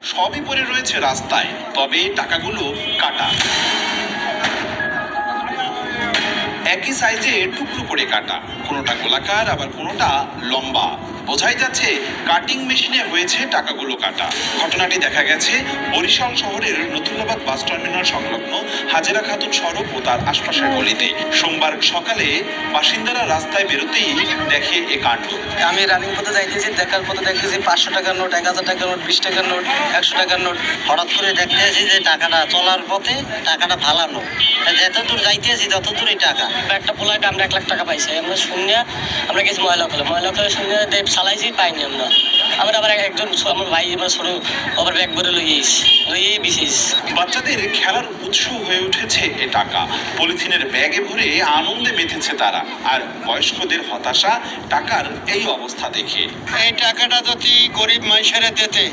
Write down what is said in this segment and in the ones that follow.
সবই পড়ে রয়েছে রাস্তায়, তবে টাকাগুলো কাটা। একই সাইজে টুকরো করে কাটা, কোনোটা গোলাকার আবার কোনোটা লম্বা। বোঝাই যাচ্ছে কাটিং মেশিনে হয়েছে টাকাগুলো কাটা। ঘটনাটি দেখা গেছে বরিশাল শহরের নতুনাবাদ বাস টার্মিনাল সংলগ্ন হাজেরা খাতুন সড়ক ও তার আশপাশের গলিতে। সোমবার সকালে বাসিন্দারা রাস্তায় বেরোতেই দেখে এ কাণ্ড। আমি রানিং পথে যাইতেছি, দেখার পথে দেখতেছি 500 টাকার নোট, 1000 টাকার নোট, 20 টাকার নোট, 100 টাকার নোট। হঠাৎ করে দেখতেছি যে টাকাটা চলার পথে টাকাটা ফালানো, যত দূর যাইতেছি তত দূরই টাকা। একটা পোলাইটা আমরা 1 লাখ টাকা পাইছি। আমরা শূন্য, আমরা গেছি ময়লা করে শূন্য চালাইছি, পাইনি আমরা। আবার একজন আমার ভাই আমরা ছোট আবার ব্যাগ ভরে লইয়ে বিশেষ। বাচ্চাদের খেলার উৎস হয়ে উঠেছে এ টাকা। পলিথিনের ব্যাগে ভরে আনন্দে মেতেছে তারা। আর বয়স্কদের হতাশা টাকার এই অবস্থা দেখে। এই টাকাটা যদি গরিব মানুষের দিতে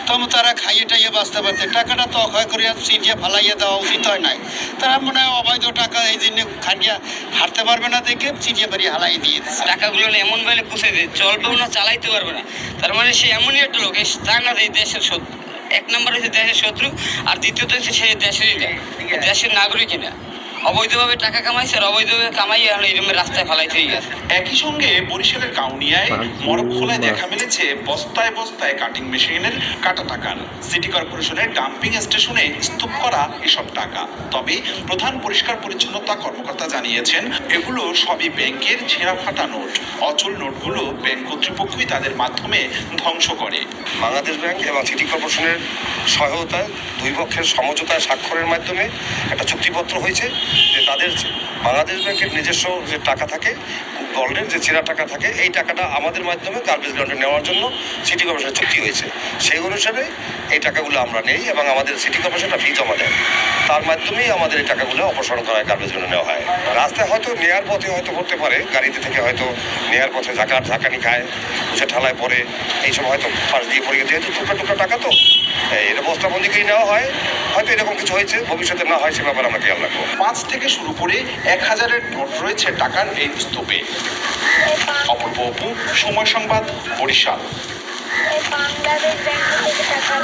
তখন তারা খাইয়ে টাইয়ে বাঁচতে পারতে। টাকাটা তো অক্ষয় করিয়া চিটিয়া ফালাইয়া দেওয়া উচিত হয় নাই। তারা মনে হয় অবৈধ টাকা এই জন্য খাটিয়া হারতে পারবে না দেখে চিটিয়া বাড়ি হালাই দিয়ে দিচ্ছে। টাকাগুলো এমন বেলে পুষে দিয়ে চলবেও না, চালাইতে পারবে না। তার মানে সে এমনই একটা লোক, চায় না যে দেশের শত্রু। 1 নম্বর হচ্ছে দেশের শত্রু, আর দ্বিতীয়ত হচ্ছে সে দেশেরই দেশের নাগরিকই না। অবৈধভাবে টাকা কামাইছে, আর অবৈধভাবে কামাই এখন এই রাস্তায় ফালাইতে গেছে। একই সঙ্গে বরিশালের কাউনিয়ায় মরকখোলায় দেখা মিলেছে বস্তায় বস্তায় কাটিং মেশিনের কাটা টাকার। সিটি কর্পোরেশনের ডাম্পিং স্টেশনে স্তূপ করা এসব টাকা। তবে প্রধান পরিষ্কার পরিচ্ছন্নতা কর্মকর্তা জানিয়েছেন এগুলো সবই ব্যাংকের ছেঁড়া ফাটা নোট। অচল নোটগুলো ব্যাংক কর্তৃপক্ষই তাদের মাধ্যমে ধ্বংস করে। বাংলাদেশ ব্যাংক এবং সিটি কর্পোরেশনের সহায়তায় দুই পক্ষের সমঝোতায় স্বাক্ষরের মাধ্যমে একটা চুক্তিপত্র হয়েছে যে তাদের বাংলাদেশ ব্যাংকের নিজস্ব যে টাকা থাকে, গোল্ডের যে চেরা টাকা থাকে, এই টাকাটা আমাদের মাধ্যমে গার্বেজ গ্রাউন্ডে নেওয়ার জন্য সিটি কর্পোরেশনের চুক্তি হয়েছে। সেই অনুসারে এই টাকাগুলো আমরা নেই এবং আমাদের সিটি কর্পোরেশনটা ফি জমা দেয়। তার মাধ্যমেই আমাদের এই টাকাগুলো অপসারণ করা হয়, গার্বেজ গ্রাউন্ডে নেওয়া হয়। রাস্তায় হয়তো নেয়ার পথে হয়তো করতে পারে, গাড়িতে থেকে হয়তো নেয়ার পথে ঝাঁকানি খায়, উঠে ঠালায় পরে, এইসব হয়তো পাশ দিয়ে পড়ে গেছে। যেহেতু টুকরা টাকা তো এটা বস্তাবন্দি করে নেওয়া হয়, হয়তো এরকম কিছু হয়েছে, ভবিষ্যতে না হয় সে ব্যাপারে আমরা খেয়াল রাখবো। 5 থেকে শুরু করে 1000-এর নোট রয়েছে টাকার এই স্তূপে। অপূর্ব অপু, সময় সংবাদ, বরিশাল। বাংলাদেশ ব্যাংক থেকে টাকা